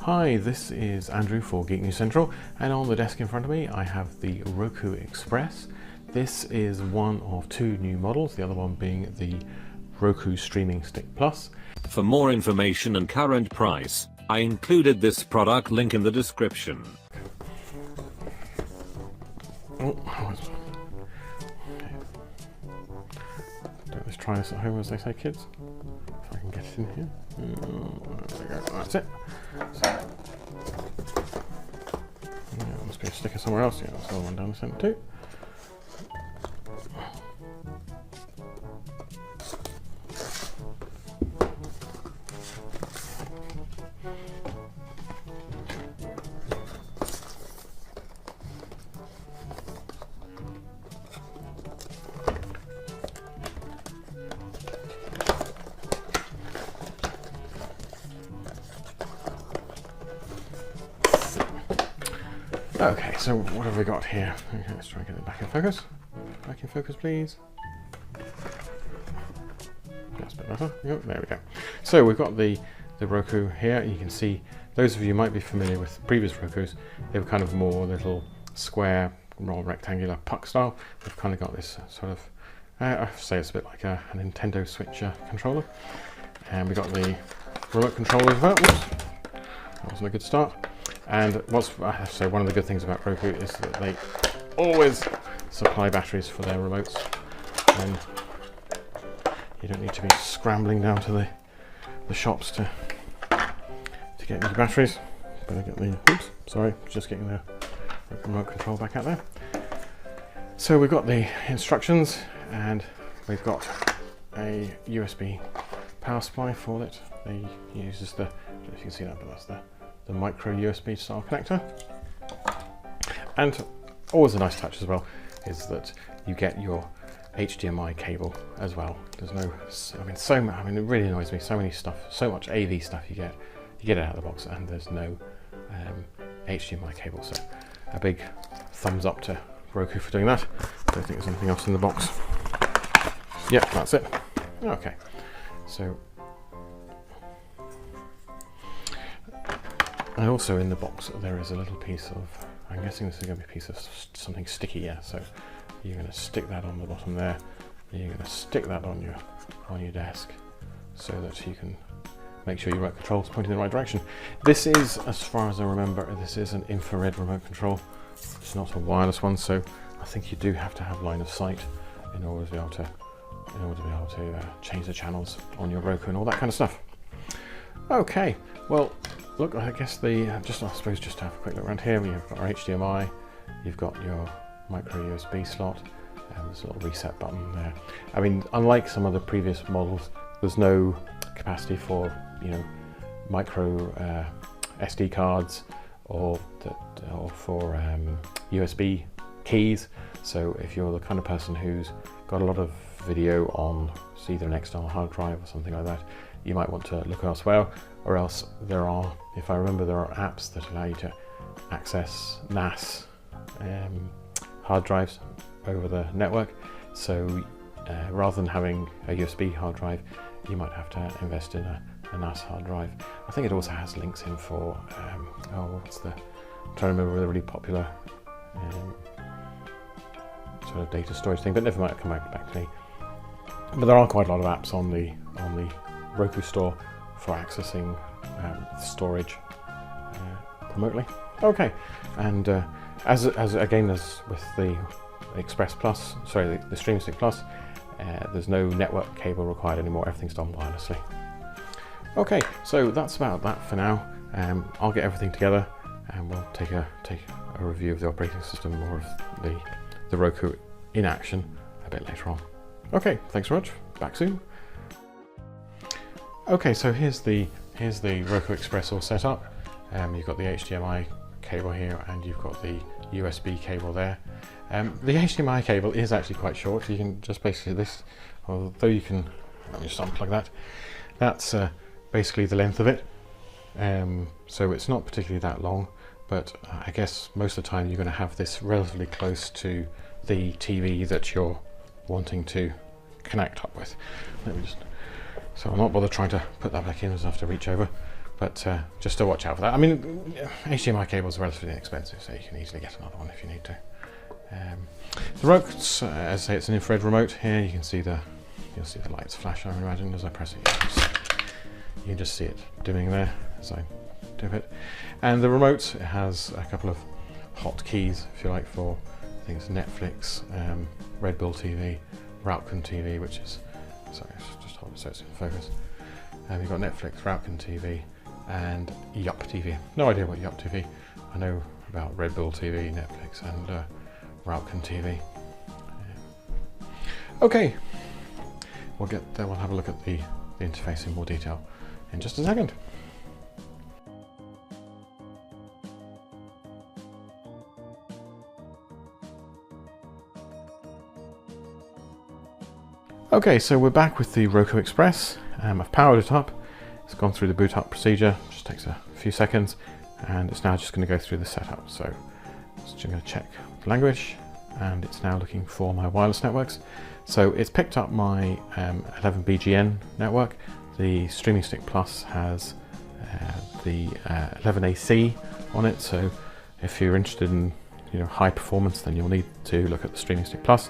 Hi, this is Andrew for Geek News Central, and on the desk in front of me I have the Roku Express. This is one of two new models, the other one being the Roku Streaming Stick Plus. For more information and current price, I included this product link in the description. Okay. Let's try this at home, as they say, kids. If I can get it in here. There we go. That's it. So, yeah, there must be a sticker somewhere else. Yeah, there's another one down the centre too. Okay, so what have we got here? Okay, let's try and get it back in focus. Back in focus, please. That's a bit better. Yep, there we go. So we've got the Roku here. You can see, those of you who might be familiar with previous Rokus, they were kind of more little square, more rectangular puck style. They've kind of got this sort of, I say it's a bit like a Nintendo Switch controller. And we got the remote control as well. Whoops, that wasn't a good start. And I have to say, one of the good things about Roku is that they always supply batteries for their remotes, and you don't need to be scrambling down to the shops to get new batteries. Better get the, oops, sorry, just getting the remote control back out there. So we've got the instructions, and we've got a USB power supply for it. It uses the, I don't know if you can see that, but that's the micro USB style connector. And always a nice touch as well is that you get your HDMI cable as well. There's no, it really annoys me, so much AV stuff you get it out of the box, and there's no HDMI cable. So a big thumbs up to Roku for doing that. I don't think there's anything else in the box. Yep, that's it. Okay, so and also in the box there is a little piece of, I'm guessing this is going to be a piece of something sticky, yeah, so you're going to stick that on the bottom there, and you're going to stick that on your desk so that you can make sure your remote control is pointing in the right direction. This is, as far as I remember, this is an infrared remote control. It's not a wireless one, so I think you do have to have line of sight in order to be able to change the channels on your Roku and all that kind of stuff. Okay, well, look, I guess just to have a quick look around here. We've got our HDMI, you've got your micro USB slot, and there's a little reset button there. I mean, unlike some of the previous models, there's no capacity for, micro SD cards or for USB keys. So if you're the kind of person who's got a lot of video on either an external hard drive or something like that, you might want to look elsewhere, or else if I remember, there are apps that allow you to access NAS hard drives over the network. So rather than having a USB hard drive, you might have to invest in a NAS hard drive. I think it also has links in for, I'm trying to remember the really popular sort of data storage thing, but never mind, come back to me. But there are quite a lot of apps on the Roku store for accessing storage remotely. Okay, and as with the Express Plus, the Stream Stick Plus, there's no network cable required anymore. Everything's done wirelessly. Okay, so that's about that for now. I'll get everything together, and we'll take a review of the operating system, more of the Roku in action a bit later on. Okay, thanks very much. Back soon. Okay, so here's the Roku Express all set up. You've got the HDMI cable here, and you've got the USB cable there. The HDMI cable is actually quite short. You can just basically although you can, let me just unplug that. That's basically the length of it. So it's not particularly that long, but I guess most of the time you're going to have this relatively close to the TV that you're wanting to connect up with. So I'll not bother trying to put that back in, as I have to reach over. But just to watch out for that. I mean, HDMI cables are relatively inexpensive, so you can easily get another one if you need to. The Roku, as I say, it's an infrared remote. Here you can see you'll see the lights flash, I imagine, as I press it. You can just see it dimming there as I do it. And the remote, it has a couple of hotkeys, if you like, for things Netflix, Red Bull TV, Roku TV, which is, sorry, just hold it so it's in focus. You've got Netflix, Roku TV, and Yup TV. No idea what Yup TV. I know about Red Bull TV, Netflix, and Roku TV. Okay, we'll have a look at the interface in more detail in just a second. Okay, so we're back with the Roku Express. I've powered it up. It's gone through the boot up procedure. Just takes a few seconds, and it's now just going to go through the setup. So just going to check the language, and it's now looking for my wireless networks. So it's picked up my 11BGN network. The Streaming Stick Plus has the 11AC on it. So if you're interested in high performance, then you'll need to look at the Streaming Stick Plus.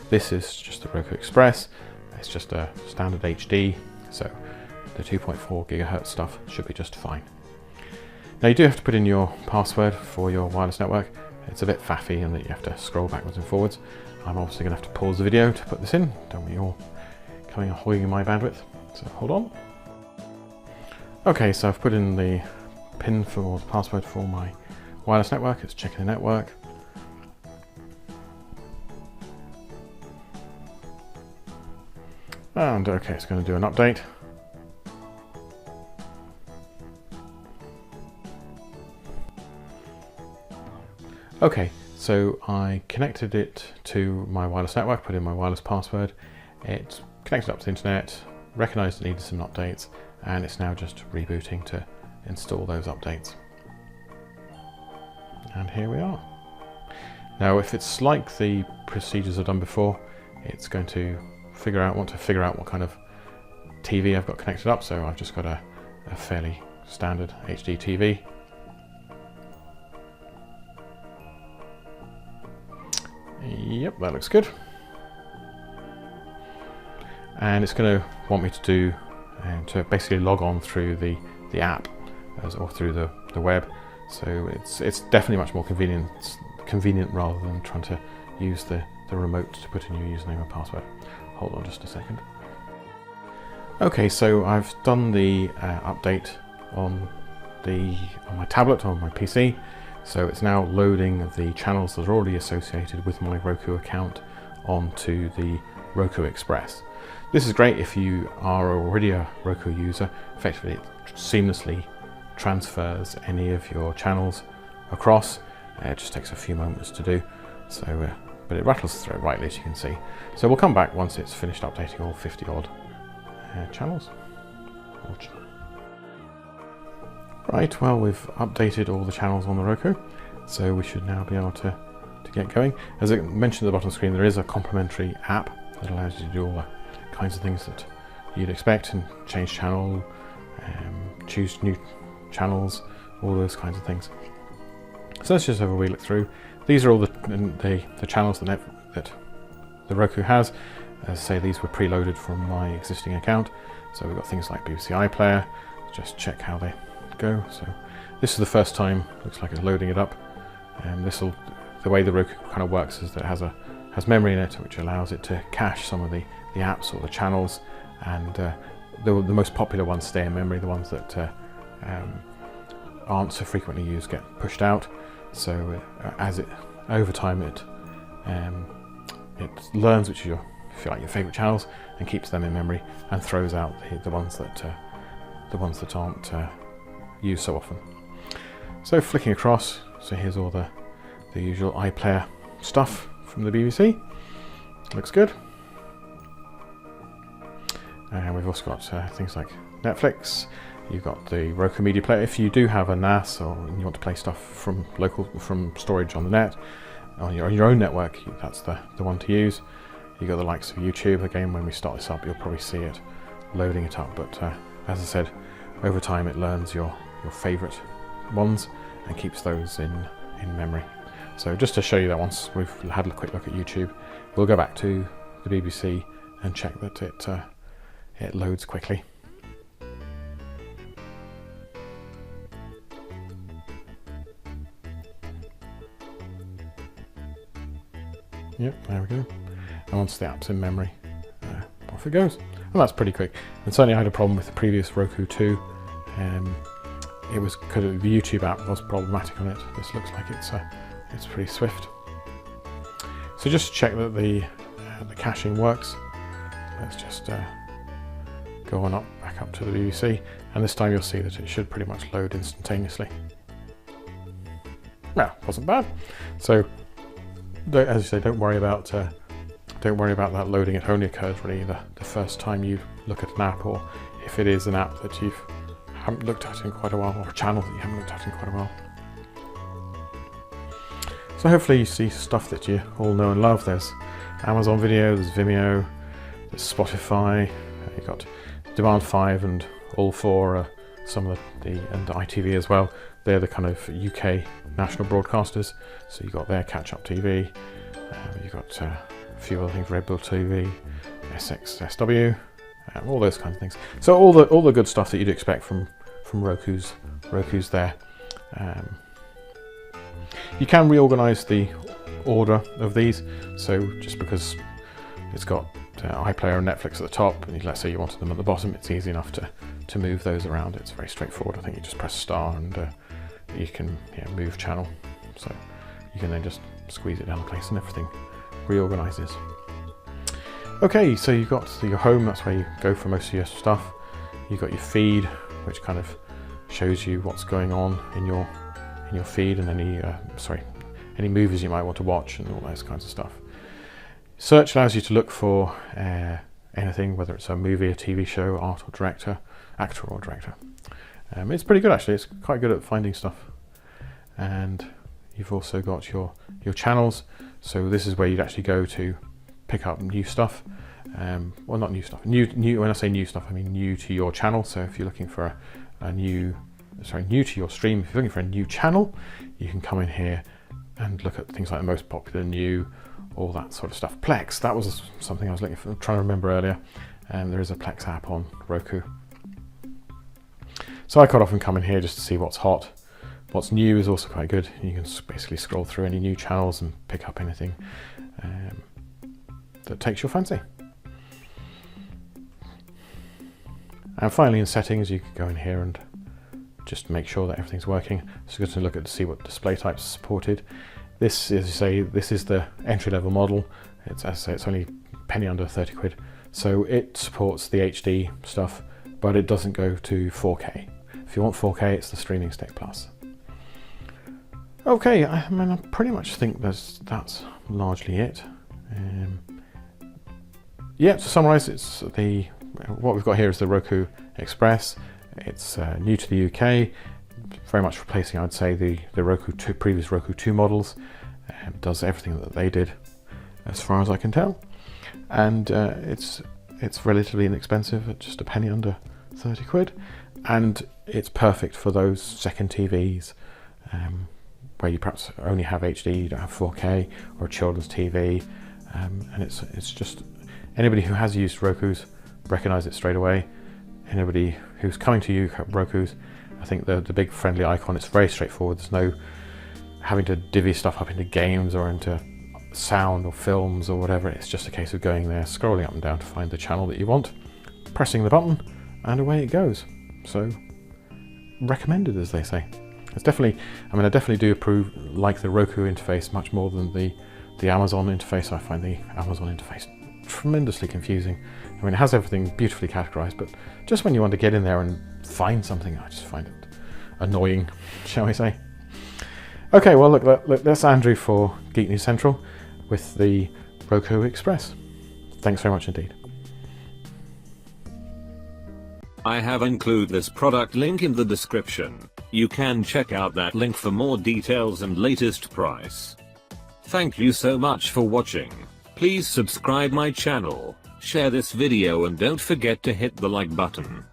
This is just the Roku Express. It's just a standard HD, so the 2.4 gigahertz stuff should be just fine. Now you do have to put in your password for your wireless network. It's a bit faffy in that you have to scroll backwards and forwards. I'm obviously going to have to pause the video to put this in. Don't want you all coming and hogging my bandwidth, so hold on. Okay, so I've put in the PIN for the password for my wireless network. It's checking the network. And okay, it's going to do an update. Okay, so I connected it to my wireless network, put in my wireless password. It connected up to the internet, recognized it needed some updates, and it's now just rebooting to install those updates. And here we are. Now, if it's like the procedures I've done before, it's going to want to figure out what kind of TV I've got connected up. So I've just got a fairly standard HD TV. Yep, that looks good. And it's going to want me to do to basically log on through the app or through the web. So it's definitely much more convenient rather than trying to use the remote to put in your username and password. Hold on just a second. Okay, so I've done the update on my tablet, on my PC. So it's now loading the channels that are already associated with my Roku account onto the Roku Express. This is great if you are already a Roku user. Effectively, it seamlessly transfers any of your channels across. It just takes a few moments to do. So, but it rattles through it rightly, as you can see. So we'll come back once it's finished updating all 50 odd channels. Right, well, we've updated all the channels on the Roku, so we should now be able to get going. As I mentioned at the bottom of the screen, there is a complimentary app that allows you to do all the kinds of things that you'd expect, and change channel, choose new channels, all those kinds of things. So let's just have a wee look through. These are all the channels that the Roku has. As I say, these were preloaded from my existing account. So we've got things like BBC iPlayer. Just check how they go. So this is the first time, looks like it's loading it up. And the way the Roku kind of works is that it has memory in it, which allows it to cache some of the apps or the channels, and the most popular ones stay in memory. The ones that aren't so frequently used get pushed out. So over time it learns which are your favourite channels and keeps them in memory, and throws out the ones that aren't used so often. So flicking across, so here's all the usual iPlayer stuff from the BBC. Looks good. And we've also got things like Netflix. You've got the Roku Media Player. If you do have a NAS or you want to play stuff from storage on the net, on your own network, that's the one to use. You've got the likes of YouTube. Again, when we start this up, you'll probably see it loading it up. But as I said, over time it learns your favorite ones and keeps those in memory. So just to show you that, once we've had a quick look at YouTube, we'll go back to the BBC and check that it loads quickly. Yep, there we go. And once the app's in memory, off it goes. And that's pretty quick. And certainly I had a problem with the previous Roku 2. It was because the YouTube app was problematic on it. This looks like it's pretty swift. So just to check that the caching works, let's just go on back up to the BBC, and this time you'll see that it should pretty much load instantaneously. Well, wasn't bad. So, as you say, don't worry about that loading. It only occurs really the first time you look at an app, or if it is an app that you haven't looked at in quite a while, or a channel that you haven't looked at in quite a while. So hopefully you see stuff that you all know and love. There's Amazon Video, there's Vimeo, there's Spotify, you've got Demand 5 and All 4, some of and ITV as well. They're the kind of UK national broadcasters, so you've got their catch-up TV, you've got a few other things, Red Bull TV, SW, all those kinds of things. So all the good stuff that you'd expect from Roku's there. You can reorganize the order of these, so just because it's got iPlayer and Netflix at the top, and let's say you wanted them at the bottom, it's easy enough to move those around. It's very straightforward. I think you just press star and you can move channel, so you can then just squeeze it down place and everything reorganizes. Okay, so you've got your home, that's where you go for most of your stuff. You've got your feed, which kind of shows you what's going on in your feed, and any movies you might want to watch and all those kinds of stuff. Search allows you to look for anything, whether it's a movie, a TV show, art or actor or director. It's pretty good actually, it's quite good at finding stuff. And you've also got your channels, so this is where you'd actually go to pick up new stuff. Well, not new stuff, new when I say new stuff I mean new to your channel. So if you're looking for new to your stream, if you're looking for a new channel, you can come in here and look at things like the most popular new, all that sort of stuff. Plex, that was something I was trying to remember earlier. There is a Plex app on Roku. So I quite often come in here just to see what's hot. What's new is also quite good. You can basically scroll through any new channels and pick up anything that takes your fancy. And finally in settings, you can go in here and just make sure that everything's working. It's good to look at to see what display types are supported. This, as you say, this is the entry-level model. It's, as I say, it's only a penny under 30 quid. So it supports the HD stuff, but it doesn't go to 4K. If you want 4K, it's the Streaming Stick Plus. Okay, I mean, I pretty much think that's largely it. Yeah, to summarise, it's what we've got here is the Roku Express. It's new to the UK, very much replacing, I'd say, the previous Roku 2 models. Does everything that they did, as far as I can tell, and it's relatively inexpensive at just a penny under 30 quid, and it's perfect for those second TVs where you perhaps only have HD, you don't have 4K, or a children's TV, and it's just anybody who has used Roku's recognise it straight away. Anybody who's coming to you Roku's, I think the big friendly icon, it's very straightforward. There's no having to divvy stuff up into games or into sound or films or whatever. It's just a case of going there, scrolling up and down to find the channel that you want, pressing the button, and away it goes. So recommended, as they say. It's definitely, I mean, I definitely do like the Roku interface much more than the Amazon interface. I find the Amazon interface tremendously confusing. I mean, it has everything beautifully categorized, but just when you want to get in there and find something, I just find it annoying, shall we say. Okay, well, look, that's Andrew for Geek News Central with the Roku Express. Thanks very much indeed. I have included this product link in the description. You can check out that link for more details and latest price. Thank you so much for watching. Please subscribe my channel, share this video and don't forget to hit the like button.